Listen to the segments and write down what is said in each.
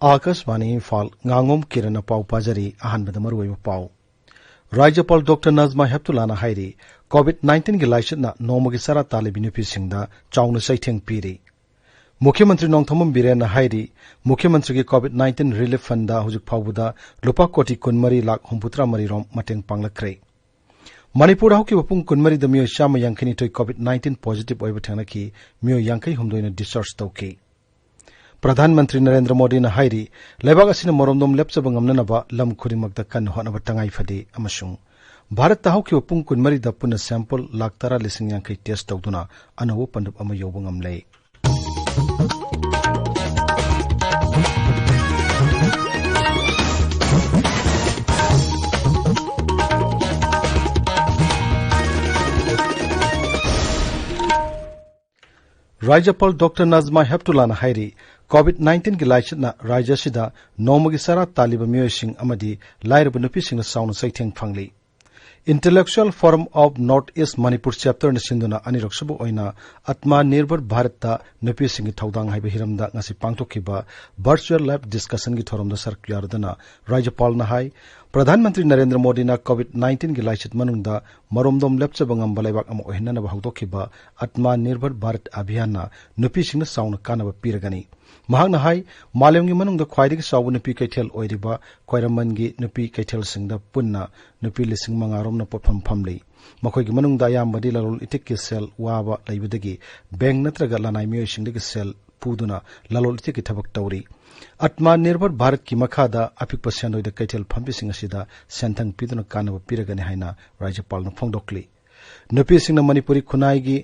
Akashvani Imphal Ngangom Kiran पाउ पाजरी अहानबद मरुवैब पाउ राज्यपाल डॉक्टर नजमा हेप्तुलाना हाइरी कोविड-19 की लाइसना नोमगी सरा तालिबी नुपीसिंगदा चाउना सैथेंग पीरी मुख्यमंत्री नोंथमम बिरेन हाइरी मुख्यमंत्री की कोविड-19 रिलीफ फंड हुजुक फाउबुदा लुपा कोटी 13 लाख 63 रोम मटेंग पांगलख्रे मणिपुर हौकी वपुंग 13 द मियो शाम यांखनी तोय कोविड-19 पॉजिटिव ओइब थंगनकी मियो यांखै हुमदोइना डिस्चार्ज तौकी प्रधानमंत्री नरेंद्र मोदी ने हाइरी लेबाग असिना मरोमदोम लेपचब ngamnanaba lam khudimagda kan honaba tangai phade amasung Bharat ताहौकी पुंग 13 द पुन सैंपल लाख 13,000 टेस्ट तौदुना अनवो पंडप अमा यौब ngamlei राज्यपाल डॉक्टर नजमा हेप्तुलाना हाइरी कोविड-19 की लाइचना राज्य सिदा नोमगी सरा तालिब मियोसिंग अमदी लाइरब नुपीसिंग साउन सैथेंग फंगली intellectual forum of North East Manipur chapter सिंधुना अनिरक्षब ओइना आत्मा निर्भर भारत नुपीसिंग थौदांग हाइब हिरमदा ngasi पांगथोखिबा वर्चुअल लाइव डिस्कशन की थोरमदा सर्कुलर दना राज्यपाल ना हाई प्रधानमंत्री नरेंद्र मोदी ना कोविड-19 की लाइचत मनुंगदा मरोमदोम लेपचब ngambalaibak ama ohinna bahudokhiba आत्मा निर्भर भारत अभियान नुपीसिंग साउन कानब पीरगनी महांगना हाई मालेमगी मनुंगदा ख्वाइदगी साउ नुपी कैथेल ओइरिबा कोइरमनगी नुपी कैथेल सिंगदा पुन्ना नुपी लिसिंग मंगारोमना पोफम फमली मखोइगी मनुंगदा यामबदी ललोल इटिक सेल वाबा लैबदगी बैंक नत्रगा लनाइ मियोसिंगदगी सेल पुदुना ललोल इटिक थबक तौरी आत्मा निर्भर भारत की मखादा अपिक पसेनोइद कैथेल फम्पिसिंग असिदा सेंथंग पिदुना कानब पीरगनी हाइना राज्यपाल न फोंदोकली नुपी सिंगना मणिपुरी खुनाइगी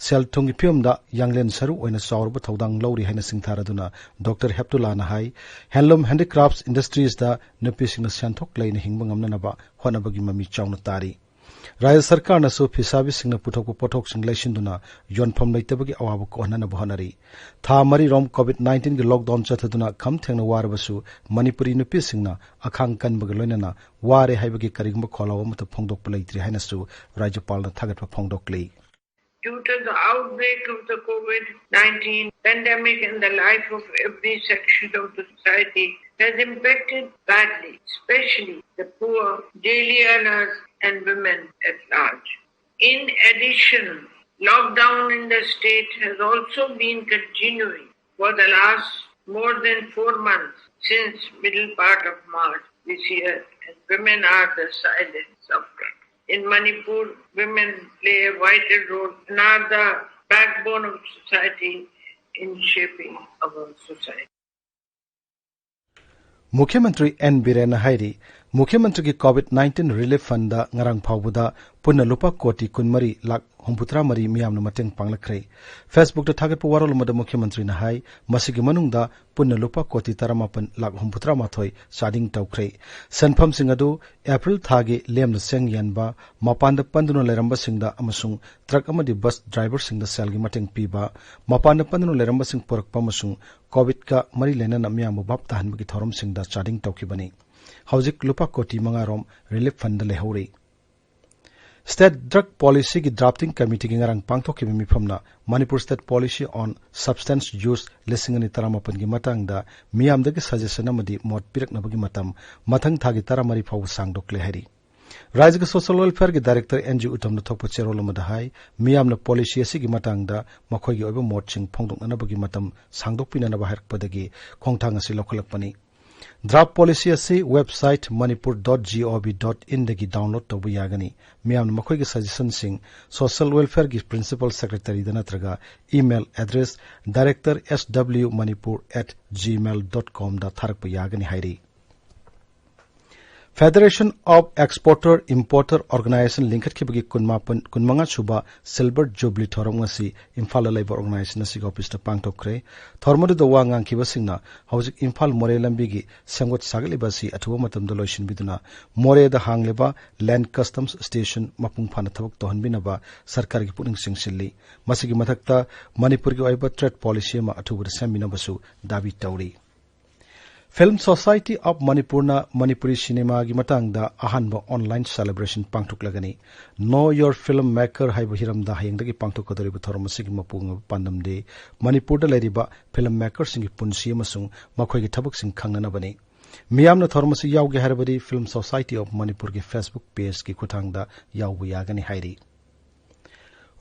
सेल थोंगी फियमदा यांगलेन सरू ओइना सावरब थौदांग लौरी हाइना सिंथारदुना डॉक्टर हेप्तुलाना हाई हैंडलूम हैंडीक्राफ्ट्स इंडस्ट्रीज दा नुपीसिंगना सेंथोक लैना हिंगबा ngamnanaba होनबगी ममी चाउना तारी राज्य सरकार नसु फिसाबी सिंगना पुथोक पोथोक सिंग लैसिंदुना योनफम लैतबगी अवाब को हननब होनरी था मरी रोम कोविड-19 की लॉकडाउन चथदुना खम थेंगना वारबसु मणिपुरी नुपी सिंगना अखांग कनबग लोइनना वारे हाइबगी करिगम खोलाव मत फोंदोक लैत्रि हाइनसु राज्यपाल न थागत फोंदोकली Due to the outbreak of the COVID-19 pandemic in the life of every section of the society has impacted badly, especially the poor, daily earners and women at large. In addition, lockdown in the state has also been continuing for the last more than 4 months since middle part of March this year, and women are the silent sufferers. In Manipur, women play a vital role and are the backbone of society in shaping our society. मुख्यमंत्री N Biren हाइरी मुख्यमंत्री की कोविड-19 relief fund ngarang phawbuda punna lupa koti 13 lakh 63 miyamna mateng panglakhrei Facebook ta thagat warol mada मुख्यमंत्री na hai masigi manungda punna lupa koti 18 lakh 63 sading tawkhrei sanpham singadu April thagi lemna seng yanba mapanda panduna leramba singda amasung truck amadi bus driver singda selgi mateng piba mapanda panduna leramba sing porakpa amasung covid ka mari lena namyam bab tahanbagi thorom singda sading tawkibani हौजिक लुपा कोटी मंगारोम relief fund लेहौरी state drug policy की drafting committee की ngarang पांगथोकी मिफमना Manipur state policy on substance use लिसिंगनी तरामपन की मतंगदा मियामदगी सजेशन अमदी मोट पिरकनबगी मतम मथंग थागी तरामरी फाउ सांगदोकले हरी राज्य के सोशल वेलफेयर की डायरेक्टर एनजी उतम थोप चेरोल मदहाई मियामना पॉलिसी असि की मतंगदा मखोगी ओबे मोटसिंग फोंगदोकनबगी मतम सांगदोकपिननबा हरकपदगी खोंगथांग असि लखलकपनी ड्राफ्ट पॉलिसी असि वेबसाइट manipur.gov.in दगी डाउनलोड तौब यागनी मियाम मखोई सजेशन सिंह सोशल वेलफेयर की प्रिंसिपल सेक्रेटरी नत्रगा ईमेल एड्रेस डायरेक्टर swmanipur@gmail.com दा थारक यागनी हाइरी federation of exporter importer organisation लिंकट की बगी कुनमंगा सुबा सिल्वर जुबली थोरमसी इम्फाल लाइव ऑर्गेनाइजेशन सिग ऑफिस ता पांगथोखरे थोरमदु द वांगांग किबसिंगना हौजिक इम्फाल मोरे लंबीगी संगोत सागलिबासी अथुवा मतम द लोइसिन बिदुना मोरे द हांगलेबा लैंड कस्टम्स स्टेशन मपुंग फाना थबक तोहनबिनबा सरकार की पुनिंग सिंगसिल्ली मसिगी मथकता मणिपुर की ओइबा ट्रेड पॉलिसी मा अथुवा सेमिनबसु दाबी तौरी Film Society of Manipurna Manipuri Cinema gi matangda ahanba online celebration pangtuklagani. Know Your Filmmaker haiba hiramda hayengdagi pangtukadoriba thoramasi gi mapung pandamde Manipurda lairiba filmmaker singi punsi amasung makhoi gi thabak sing khangnanabani. Miyamna thoramasi yawge harabadi Film Society of Manipur gi Facebook page gi kuthangda yawbu yagani hairi.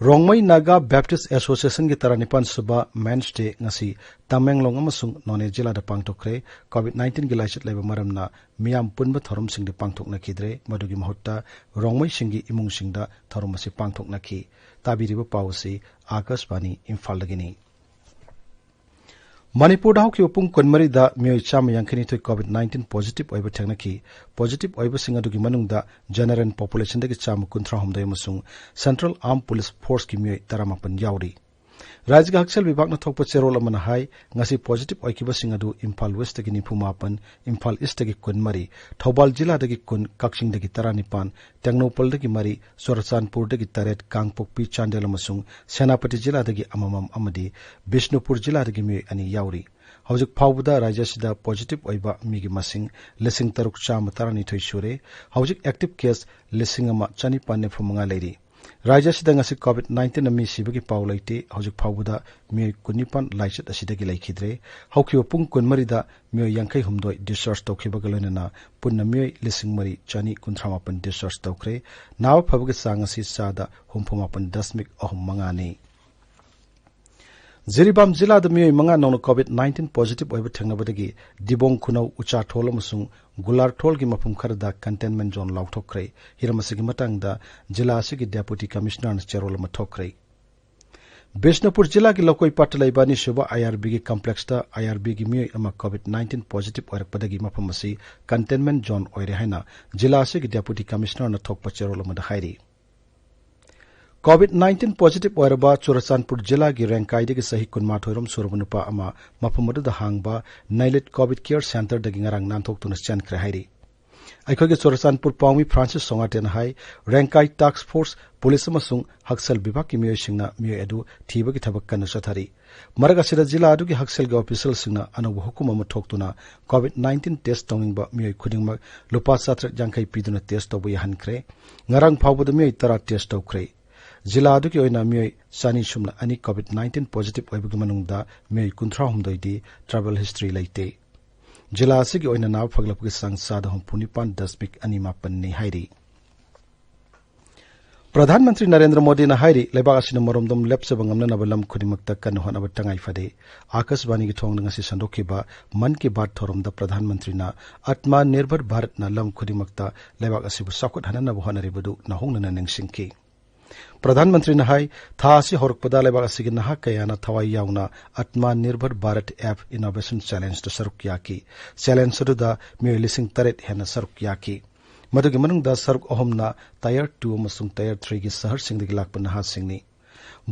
Rongmai Naga Baptist Association gi taranipan suba Men's Day ngasi Tamenglong amasung None Jila da pangtokre COVID-19 gi laichet leba maramna miyam punba thorum sing di pangtokna khidre madugi mahutta Rongmai singi imung singda thorum asi pangtokna khi tabiriba pawsi Akashbani Imphal lagini. Manipur da hokki upung konmari da miyoi chama yankini thoi COVID-19 positive oiba thangnaki positive oiba singa dugi manungda general population dagi chama kunthra humdai amasung Central Armed Police Force ki miyoi taramapan yauri. Rajga Haksel Vibhagna thokpa cherol amana hai ngasi positive oikiba singa du Imphal West dagi nipumapan Imphal East dagi konmari Thobal Jila dagi kun Kaksing dagi taranipan Tengnopal dagi mari Sorachanpur dagi taret Kangpokpi Chandel amasung Senapati Jila dagi amamam amadi Bishnupur Jila dagi miyoi ani yauri. Hawjuk phawbuda rajya sida positive oiba migi masing lesing taruk chama tarani thoi sure hawjuk active case lesing ama chani panne phumanga leiri. Rajya sida ngasi COVID-19 ami sibagi paw laite hawjuk phawbuda miyoi kunipan laichet asidagi laikhidre hawkiwa pung kunmarida miyoi yankai humdoi discharge tawkhibaga loinana punna miyoi lesing mari chani kunthamapan discharge tawkre nawa phabaga sangasi sada humpumapan dasmik ahum mangani. Ziribam Jila da miyoi manga nong COVID-19 positive oiba thengnabadagi Dibong Khunau Ucha Thol amasung Gular Thol gi mapum kharda containment zone lauthokre hiramasigi matangda Jila asigi Deputy Commissioner na cherol ma thokre. Bishnupur Jila gi lokoi patlaibani shuba IRB gi complex ta IRB gi miyoi ama COVID-19 positive oirakpadagi mapum asi containment zone oire haina Jila asigi Deputy Commissioner na thokpa cherol ma da hairi. COVID-19 positive oiraba Churachandpur Jila gi Rengkai dagi sahi kunma thoiram surbanupa ama mapamadu da hangba Nailit COVID Care Center dagi ngarang nanthok tuna chen kre hairi. Aikhoge Churachandpur Pawmi Francis Songaten hai Rengkai Task Force Police amasung Haksel Bibhag ki miyoi singna miyoi adu thibagi thabak kana sathari. Maraga sida Jila adu gi Haksel ga official singna anabu hukum ama thoktuna COVID-19 test tongingba miyoi khudingmak lupa satrak jangkai piduna test tobu yahan kre ngarang phawbuda miyoi tara test tokre. Jila adu ki oina miyoi sani shumna ani COVID-19 positive oibagi manungda miyoi kunthra humdoi travel history laite. Jila asigi oina naw phaglapgi sangsada humpunipan dasmik ani mapan ni hairi. Pradhan Mantri Narendra Modi na hairi lebak asina maromdom lepsaba ngamna nabalam khunimakta kan honaba tangai fade Akashbani gi thong ngasi sandokiba man ki baat thoromda Pradhan Mantri na Atma Nirbhar Bharat na lam khunimakta lebak asibu sakut hanana bu hanaribadu na hongna nengsingki. Pradhanmantri na hai thasi horukpada lebak asigi naha kayana thawai yauna Atma Nirbhar Bharat App Innovation Challenge to saruk yaki challenge suda miyoi lising taret hena saruk yaki madugi manungda saruk ohomna tier 2 amasung tier 3 gi sahar singdagi lakpa naha singni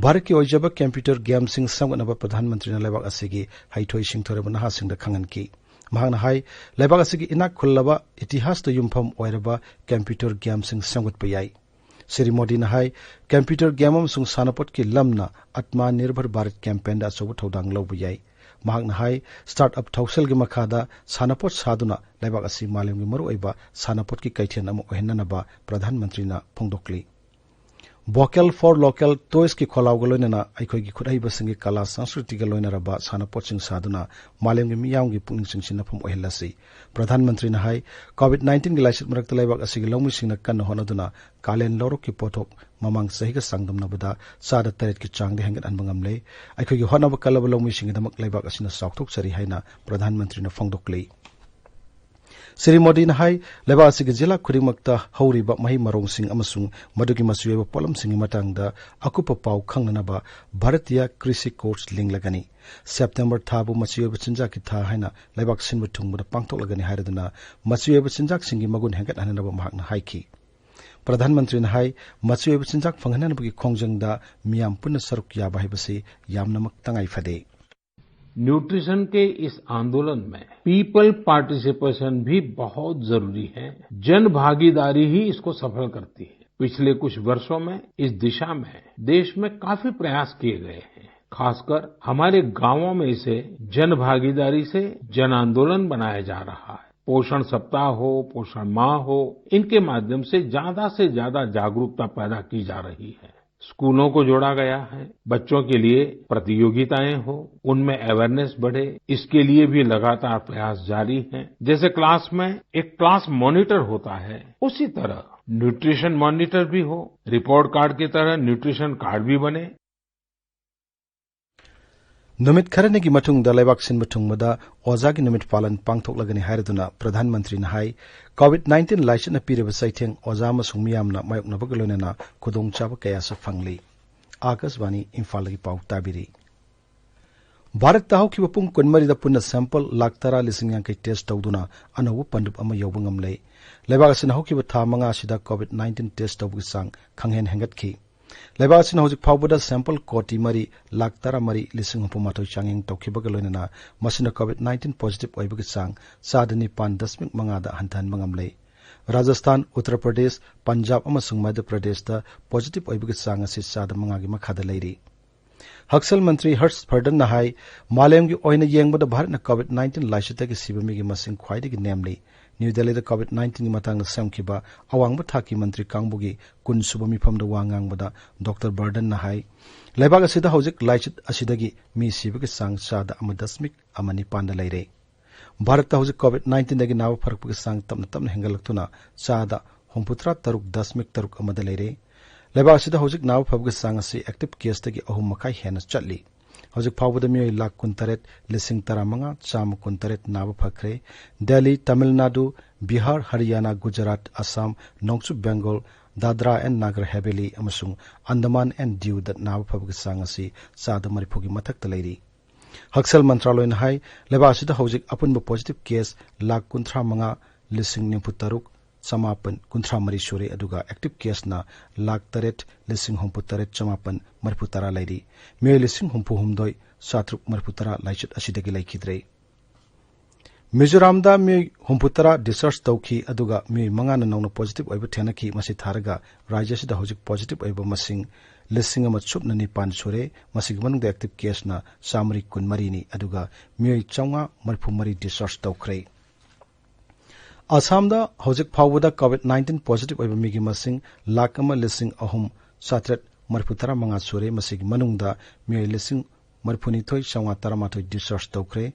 Bharat ki oijaba computer game sing samganaba Pradhanmantri na lebak asigi haithoi singthoreba naha singda khanganki mahangna hai lebak asigi inak khullaba itihas to yumpham oiraba computer game sing samgut payai Sri Modi na hai computer game amsung sanapot ki lamna Atma Nirbhar Bharat campaign da achobu thodang lobu yai mahak na hai startup thousel gi makhada sanapot saduna lebak asi malim gi maru oiba sanapot ki kaithian am ohenna ba Pradhan Mantri na phongdokli Vocal for Local Toys ki kholaw galoina na aikoi gi khudai basingi kala sanskriti ga loina raba sanapot sing saduna malim gi miyang gi pungning sing sinapum ohelasi Pradhan Mantri na hai COVID-19 gi laisit marak talaiwak asigi longmi singna kan honaduna kalen lorok ki pothok mamang sahiga sangdam nabada sada taret ki changde hengat anbangam le aikoi gi honaba kalaba longmi singi damak laibak asina sakthok sari haina Pradhan Mantri na phongdokli Sri Modi na hai leba asigi jila khurimakta hauriba mahi marong sing amasung madugi masueba polam singi matangda akupa pau khangnana ba Bharatiya Krishi Course ling lagani September thabu masueba chinjak ki tha haina lebak sinbu thungbuda pangtok lagani hairaduna masueba chinjak singi magun hengat hanana ba mahakna haiki Pradhan Mantri na hai masueba chinjak phanghanana bagi khongjangda miyam punna saruk ya bahibasi yamnamak tangai fade nutrition के इस आंदोलन में people participation भी बहुत जरूरी है जन भागीदारी ही इसको सफल करती है पिछले कुछ वर्षों में इस दिशा में देश में काफी प्रयास किए गए हैं खासकर हमारे गांवों में इसे जन भागीदारी से जन आंदोलन बनाया जा रहा है। पोषण सप्ताह हो, पोषण माह हो, इनके माध्यम से ज्यादा जागरूकता पैदा की जा रही है। स्कूलों को जोड़ा गया है, बच्चों के लिए प्रतियोगिताएं हो, उनमें अवेयरनेस बढ़े, इसके लिए भी लगातार प्रयास जारी हैं। जैसे क्लास में एक क्लास मॉनिटर होता है, उसी तरह न्यूट्रिशन मॉनिटर भी हो, रिपोर्ट कार्ड की तरह न्यूट्रिशन कार्ड भी बने। नुमित खरने मतुंगदा लेबाक सिनबा थुंगबदा ओजागी नुमित पालन पांगथोकलगनी हायरदुना प्रधानमंत्री हाई कोविड-19 लाइसना पीरब सैथेंग ओजा मसुंग मियामना मायोकनबग लोइनना खुदोंचाब कयास फंगली। आकाशवाणी इम्फाल की पाउ ताबिरी। भारत ताहौखिबा पुंग 12 पुन्ना सैंपल 10,000 टेस्ट तौदुना अनौब पंडुप अमा यौब ngamlei। लेबाक असिना हौखिबा था 5 सिदा कोविड-19 टेस्ट तौबगी सांग खंगहेन हेंगतखि। लेबाक असिना हौजिक फाउबदा सैंपल 1,13,40,000 चांगिंग तौखिबगा लोइनना मसिना कोविड-19 पॉजिटिव ओइबगी सांग 9.5 दा हंथहनबा ngamlei। राजस्थान, उत्तर प्रदेश, पंजाब अमसुंग मध्य प्रदेश दा पॉजिटिव ओइबगी सांग असि 5 गी मखादा लेरी। हक्सल मंत्री हर्षवर्धन नहाई मालेमगी ओइना येंगबदा भारत कोविड-19 लाइसतगी सिबमिगी मसिंग ख्वाइदगी नेमली। न्यू दिल्ली कोविड-19 की मतंग सेमखिबा अवांगबा थाकी मंत्री कांगबुगी 10 सुबा मिफमदा वांगांगबदा डॉक्टर बर्डन नहाई लेबाक असिदा हौजिक लाइसत असिदगी मी सिबगी सांग 4.9 लेरे। भारत हौजिक कोविड-19 दगी नाव फरकबगी सांग तमना हेंगलक्तुना 4.63 लेरे। लेबाक असिदा हौजिक नाव फबगी सांग असि एक्टिव केस दगी 3 हेना चटली। हौजिक फाउबदा मियोय 1,19,13,919 नाव फखरे। दिल्ली, तमिलनाडु, बिहार, हरियाणा, गुजरात, असम, नोंगचु बेंगल, दादरा एंड नागर हेवेली अमसुंग अंडमान एंड दीव दा नाव फबगी सांग असि 4 की मथक्ता लेरी। हक्सल मंत्रालयना हाई लेबाक असिदा हौजिक अपुनबा पॉजिटिव केस 1,53,963 सूरे अदुगा एक्टिव केसना 1,08,963 लेरी। मियोय 9,9,730 लाइचत असिदगी लेखिद्रे। मिजोरामदा मियोय 930 डिस्चार्ज तौखि अदुगा मियोय 5 नौना पॉजिटिव ओइबा थेनखि मसि थारगा राज्य असिदा हौजिक पॉजिटिव ओइबा मसिंग 1,9 सूरे। मसिगी मनुंगदा एक्टिव केसना 113 नि अदुगा मियोय 933 डिस्चार्ज तौखरे। आसामदा हौजिक फाउबदा कोविड-19 पॉजिटिव ओइबा मिगी मसिंग 1,03,735 सूरे। मसिगी मनुंगदा मियोय 10,32,918 डिस्चार्ज तौखरे।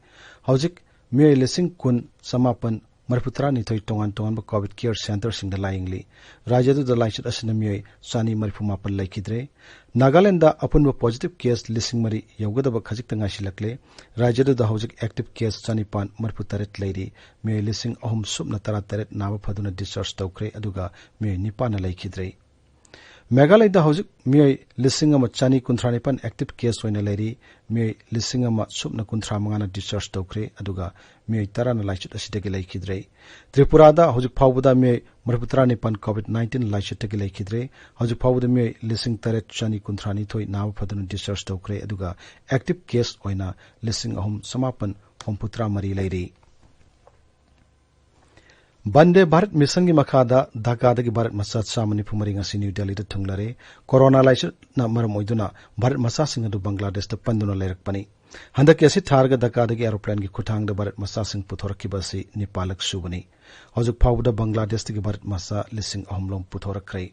हौजिक मियोय 10,10,932 तोंगान कोविड केयर सेंटर सिंगदा लाइंगली। राज्यदुदा लाइचत असिना मियोय 238 लेखिद्रे। नागालैंड अपुनबा पॉजिटिव केस 10,000 यौगदबा खजिकता ngasilakle। राज्यदुदा हौजिक एक्टिव केस 238 लेरी। मियोय 3,338 नाव फदुना डिस्चार्ज तौखरे अदुगा मियोय 9 लेखिद्रे। मेघालयदा हौजिक मियोय 1,239 एक्टिव केस ओइना लेरी। मियोय 1,135 डिस्चार्ज तौखरे अदुगा मियोय 10 लाइचत असिदगी लेखिद्रे। त्रिपुरादा हौजिक फाउबदा मियोय 39 कोविड-19 लाइचतगी लेखिद्रे। हौजिक फाउबदा मियोय 1,832 नाव फदुना डिस्चार्ज तौखरे अदुगा एक्टिव केस ओइना 3,963 लेरी। वंदे भारत मिशन की मखादा ढाकादगी भारत मचा 94 ngasi न्यू दिल्ली दा थुंगलारे। कोरोना लाइसना मरम ओइदुना भारत मचा सिंग अदु बांग्लादेश दा पंदुना लेरकपनी। हंदक एसि थारगा ढाकादगी एरोप्लेन की खुथांग दा भारत मचा सिंग पुथोरकिबासी नेपालक सुबनी। हौजिक फाउबदा बांग्लादेश दगी भारत मचा 3,000 लोम पुथोरक्रे।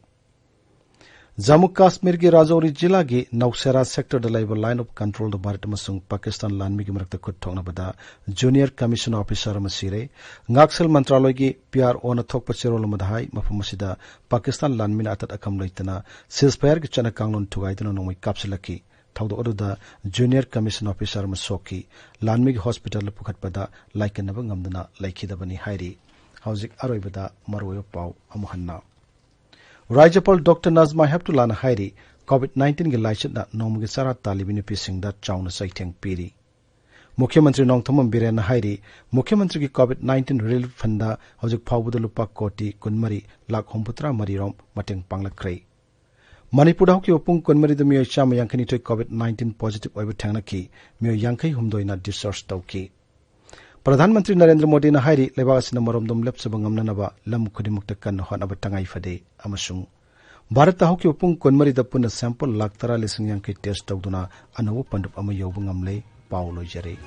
जम्मू काश्मीर की राजौरी जिला की नौशेरा सेक्टर लाइव line of control Bharat Pakistan लानमी की मरक्ता खुद जूनियर कमीशन ऑफिसर सिरे। ngaksil मंत्रालय की PRO न थोकपा चेरोल मदहाई मफम पाकिस्तान लानमी अतत अकम लेतना सीजफायर की चना कांगलोन थुगाइदुना नोंमै कापसिलकी। थौदो अदुदा जूनियर कमीशन ऑफिसर सोकी लानमी की हॉस्पिटल पुखटपदा लाइकनब ngamduna लाइखिदबनी हाइरी। हौजिक अरोइबदा मरोयो पाउ अमुहन्ना। राज्यपाल डॉक्टर नाजमा हेप्तुलाना हाइरी कोविड-19 की लाइचतना नोमगी सारा तालिबी नुपीसिंगदा चाउना सैथेंग पीरी। मुख्यमंत्री नोंगथोमम बिरेन हाइरी मुख्यमंत्री की कोविड-19 रिलीफ फंड हौजिक फाउबदा लुपा 1,93,63 रोम मटेंग पांगलक्रे। मणिपुर हौकी पुंग 12 मियोय 152 कोविड-19 पॉजिटिव ओइबा थेंगनखि मियोय 53 डिस्चार्ज तौखि। प्रधानमंत्री नरेंद्र मोदी ने हाइरी लेबाक असिना मरोमदम लेप्सबा ngamnanaba lam khudimukta kan honaba tangai fade amasung Bharat हौकी पुंग कोनमरी द पुन सैंपल लाख 10,000 टेस्ट तौदुना अनव पंडुप अमा यौब ngamle पाउ लोइजरे।